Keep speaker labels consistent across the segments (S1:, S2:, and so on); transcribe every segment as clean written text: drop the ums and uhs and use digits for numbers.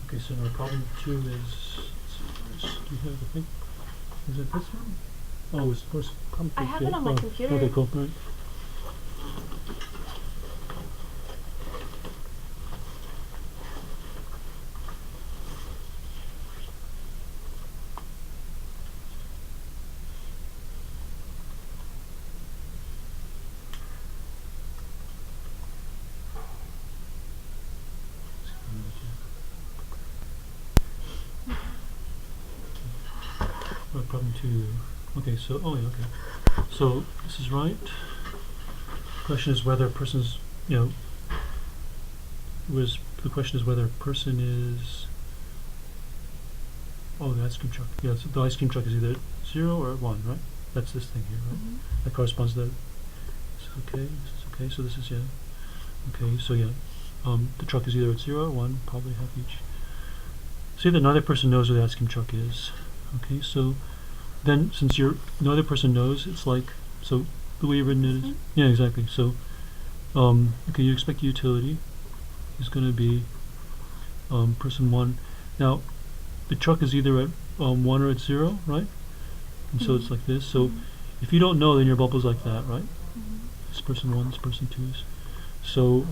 S1: Okay, so our problem 2 is, do you have the thing? Is it this one? Oh, it's supposed to come.
S2: I have it on my computer.
S1: Okay, cool. Right. Problem 2. Okay, so, oh yeah, okay. So, this is right. Question is whether a person's, the question is whether a person is, oh, the ice cream truck. Yeah, so the ice cream truck is either 0 or 1, right? That's this thing here, right? That corresponds to that. Okay, this is okay, so this is, yeah. Okay, so yeah, the truck is either at 0 or 1, probably half each. Say that neither person knows where the ice cream truck is. Okay, so then since no other person knows, it's like, so the way you've written it is, yeah, exactly. So, okay, you expect utility is going to be person 1. Now, the truck is either at 1 or at 0, right? And so it's like this. So if you don't know, then your bubble's like that, right? It's person 1, it's person 2's. So,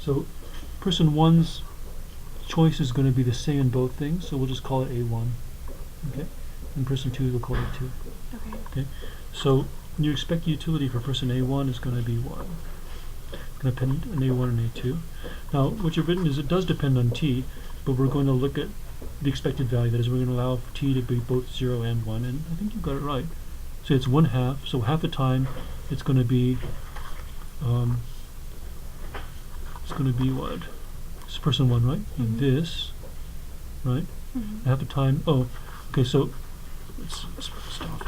S1: so person 1's choice is going to be the same in both things, so we'll just call it A1. Okay? And person 2 we'll call it 2. Okay? So when you expect utility for person A1 is going to be 1. It's going to depend on A1 and A2. Now, what you've written is it does depend on T, but we're going to look at the expected value. That is, we're going to allow T to be both 0 and 1, and I think you've got it right. So it's 1/2, so half the time it's going to be, what? It's person 1, right? And this, right? Half the time, oh, okay, so let's stop.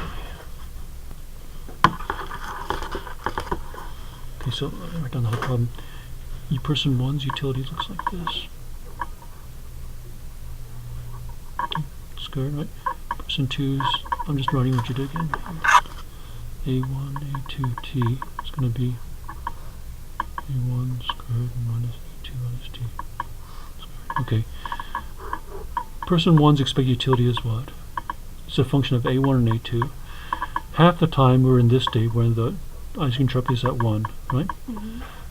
S1: Okay, so write down the whole problem. Person 1's utility looks like this. Okay, squared, right? Person 2's, I'm just writing what you did again. A1, A2, T is going to be A1 squared minus A2 minus T. Okay. Person 1's expected utility is what? It's a function of A1 and A2. Half the time we're in this state where the ice cream truck is at 1, right?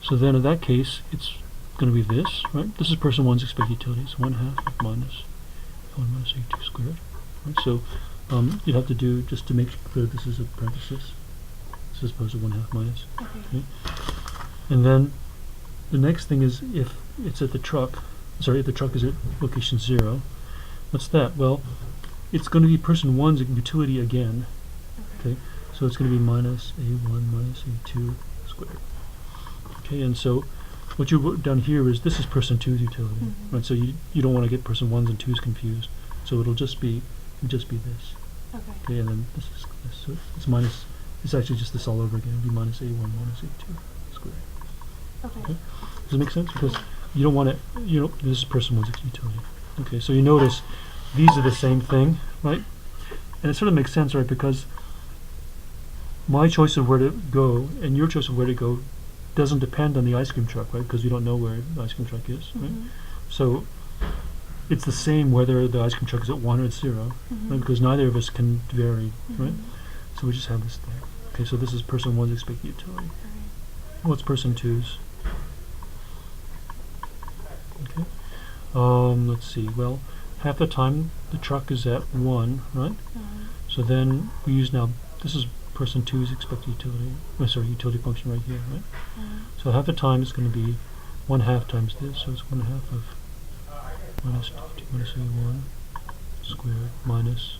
S1: So then in that case, it's going to be this, right? This is person 1's expected utility. It's 1/2 of minus A1 minus A2 squared. Right? So you'd have to do, just to make clear this is a parenthesis. This is opposed to 1/2 minus. Okay? And then the next thing is if it's at the truck, if the truck is at location 0, what's that? Well, it's going to be person 1's utility again. Okay, so it's going to be minus A1 minus A2 squared. Okay, and so what you wrote down here is this is person 2's utility, right? So you don't want to get person 1's and 2's confused. So it'll just be this. Okay, and then this is this. So it's minus. It's actually just this all over again. It'll be minus A1 minus A2 squared. Okay. Does it make sense? Because you don't want to, this is person 1's utility. Okay, so you notice these are the same thing, right? And it sort of makes sense, right? Because my choice of where to go and your choice of where to go doesn't depend on the ice cream truck, right? Because you don't know where the ice cream truck is, right? So it's the same whether the ice cream truck is at 1 or at 0, right? Because neither of us can vary, right? So we just have this there. Okay, so this is person 1's expected utility. What's person 2's? Okay. Let's see. Well, half the time the truck is at 1, right? So then we use now, this is person 2's expected utility, utility function right here, right? So half the time it's going to be 1/2 times this, so it's 1/2 of minus T minus A1 squared minus,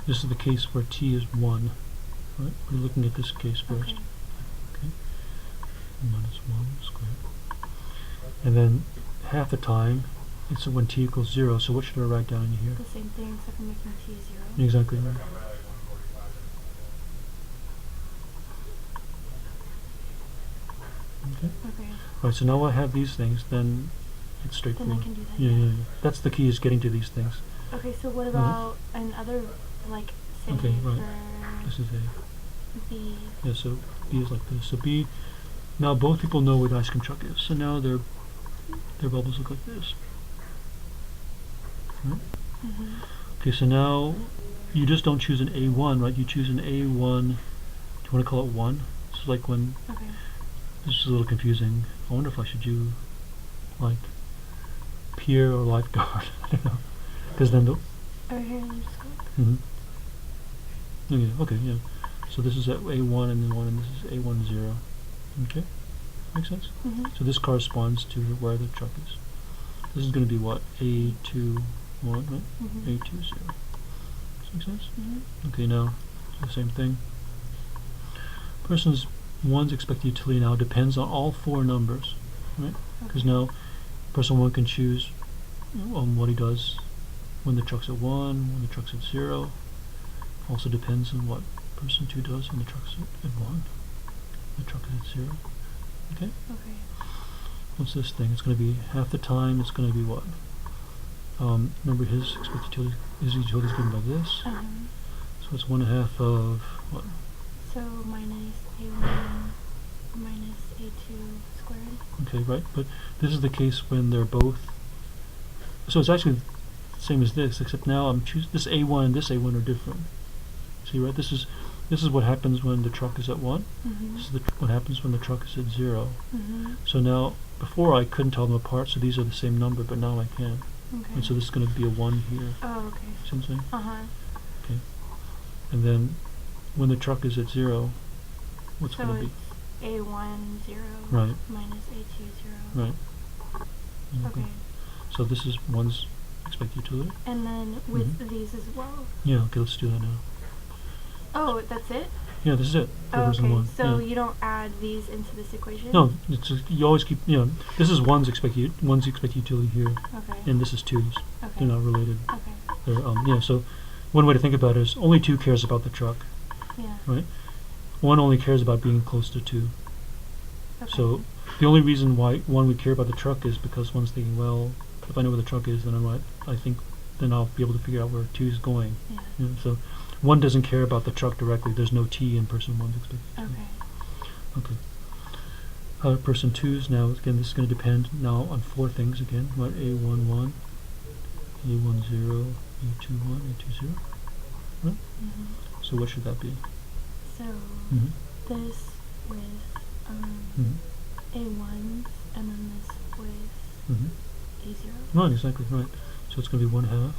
S1: this is the case where T is 1, right? We're looking at this case first. Okay. Minus 1 squared. And then half the time it's when T equals 0, so what should I write down in here?
S2: The same thing except for making T 0.
S1: Exactly right. Okay. Alright, so now I have these things, then it's straightforward.
S2: Then I can do that.
S1: Yeah. That's the key, is getting to these things.
S2: Okay, so what about another, like, say
S1: Okay, right.
S2: for
S1: This is A.
S2: B?
S1: Yeah, so B is like this. So B, Now both people know where the ice cream truck is, so now their bubbles look like this. Right? Okay, so now you just don't choose an A1, right? You choose an A1. Do you want to call it 1? It's like when this is a little confusing. I wonder if I should do like peer or lifeguard. I don't know, because then the
S2: over here in the scope.
S1: okay, yeah. So this is at A1 and then 1, and this is A1 0. Okay, makes sense. So this corresponds to where the truck is. This is going to be what? A2 1, right? A2 0. Does that make sense? Okay, now the same thing. Person's 1's expected utility now depends on all 4 numbers, right? Because now person 1 can choose what he does when the truck's at 1, when the truck's at 0. Also depends on what person 2 does when the truck's at 1, the truck is at 0. Okay? What's this thing? It's going to be half the time. It's going to be what? Remember his expected utility. His utility is given by this. So it's 1/2 of what?
S2: So minus A1 minus A2 squared.
S1: Okay, right. But this is the case when they're both. So it's actually the same as this, except now I'm choosing this A1 and this A1 are different. See, right? This is what happens when the truck is at 1. This is what happens when the truck is at 0. So now, before I couldn't tell them apart, so these are the same number, but now I can. And so this is going to be a 1 here.
S2: Oh, okay.
S1: See what I'm saying? Okay. And then, when the truck is at 0, what's
S2: so
S1: going to be?
S2: A1 0
S1: Right.
S2: minus A2 0.
S1: Right.
S2: Okay.
S1: So this is 1's expected utility.
S2: And then with these as well.
S1: Yeah. Okay. Let's do that now.
S2: Oh, that's it?
S1: Yeah, this is it.
S2: Oh, okay.
S1: 1.
S2: So
S1: yeah.
S2: you don't add these into this equation?
S1: No, it's you always keep. This is 1's expected utility here, and this is 2's. They're not related. They're So one way to think about it is only 2 cares about the truck.
S2: Yeah.
S1: Right. 1 only cares about being close to 2. So the only reason why 1 would care about the truck is because 1's thinking, well, if I know where the truck is, then then I'll be able to figure out where 2 is going.
S2: Yeah.
S1: So 1 doesn't care about the truck directly. There's no T in person 1's expected. Okay. Person 2's now, again, this is going to depend now on 4 things again. What? A1 1, A1 0, A2 1, A2 0. Right? So what should that be?
S2: So this with A1s and then this with A0.
S1: Right, exactly, right. So it's going to be 1/2.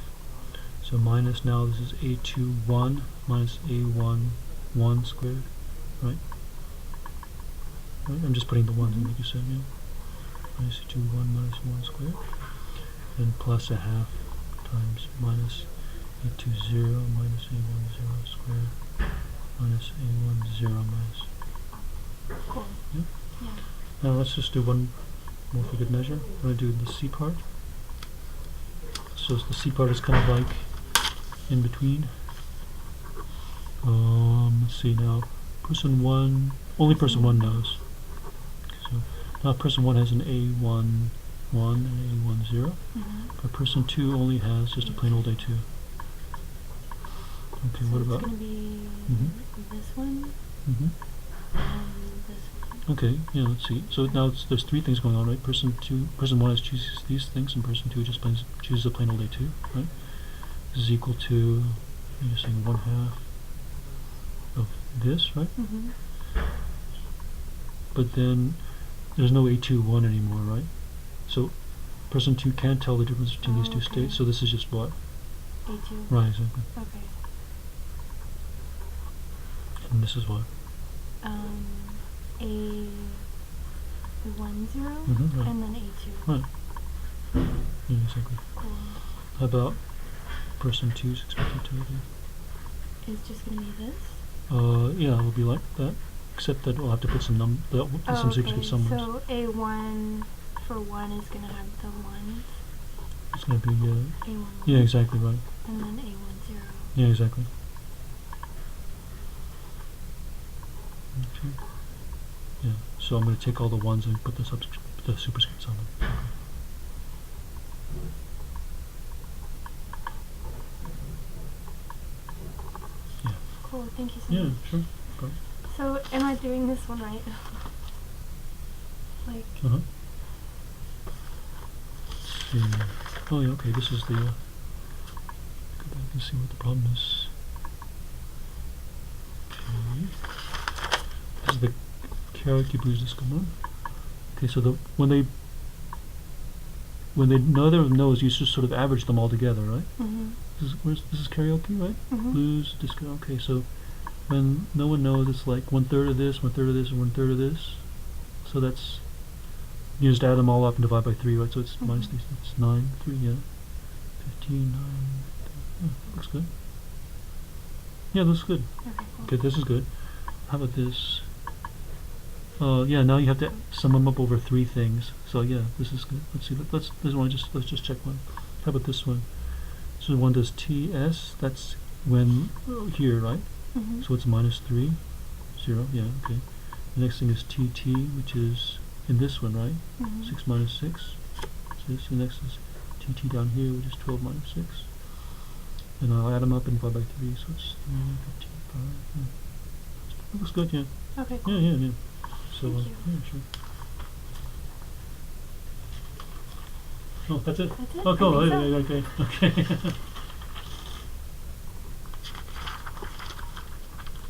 S1: So minus, now this is A2 1 minus A1 1 squared, right? I'm just putting the 1s in like you said, yeah. Minus A2 1 minus 1 squared. And plus 1/2 times minus A2 0 minus A1 0 squared minus A1 0 minus.
S2: Cool.
S1: Yeah?
S2: Yeah.
S1: Now let's just do one more for good measure. We're going to do the C part. So the C part is kind of like in between. Let's see now. Person 1, only person 1 knows. So now person 1 has an A1 1 and A1 0. But person 2 only has just a plain old A2. Okay,
S2: So
S1: what
S2: it's
S1: about?
S2: going to be this one and this one.
S1: Okay, yeah, let's see. So now there's 3 things going on, right? Person 1 chooses these things, and person 2 just chooses a plain old A2, right? This is equal to, you're saying 1/2 of this, right? But then there's no A2 1 anymore, right? So person 2 can't tell the difference between these two states, so this is just what?
S2: A2.
S1: Right, exactly.
S2: Okay.
S1: And this is what?
S2: A1 0
S1: Right.
S2: and then A2.
S1: Right. Yeah, exactly.
S2: Cool.
S1: How about person 2's expected utility?
S2: It's just going to be this?
S1: Yeah, it'll be like that, except that we'll have to put some some secret somewhere.
S2: So A1 for 1 is going to have the 1s.
S1: It's going to be,
S2: A1
S1: yeah, exactly right.
S2: and then A1 0.
S1: Yeah, exactly. Okay. Yeah, so I'm going to take all the 1s and put the superscripts on them. Yeah.
S2: Cool, thank you so
S1: Yeah,
S2: much.
S1: sure. Go.
S2: So, am I doing this one right? Like,
S1: Uh-huh. Let's see. Oh, yeah, okay, this is the, go back and see what the problem is. Okay. This is the karaoke blues disco one. Okay, so when neither of them knows, you just sort of average them all together, right?
S2: mm-hmm.
S1: This is karaoke, right?
S2: Mm-hmm.
S1: Blues, disco. Okay, so when no one knows, it's like 1/3 of this, 1/3 of this, and 1/3 of this. So that's, you just add them all up and divide by 3, right? So it's
S2: Mm-hmm.
S1: minus these. It's 9, 3, yeah. 15, 9. Yeah, looks good. Yeah, looks good.
S2: Okay, cool.
S1: Okay, this is good. How about this? Yeah, now you have to sum them up over 3 things. So yeah, this is good. Let's see. Let's just check one. How about this one? So one does TS. That's when here, right?
S2: Mm-hmm.
S1: So it's minus 3, 0. Yeah, okay. The next thing is TT, which is in this one, right?
S2: Mm-hmm.
S1: 6 minus 6. So the next is TT down here, which is 12 minus 6. And I'll add them up and divide by 3, so it's 3, 15, 5. Yeah. That looks good, yeah.
S2: Okay, cool.
S1: Yeah, yeah, yeah. So,
S2: Thank you.
S1: yeah, sure. Oh, that's it?
S2: That's it?
S1: Oh, cool.
S2: I think so.
S1: Okay.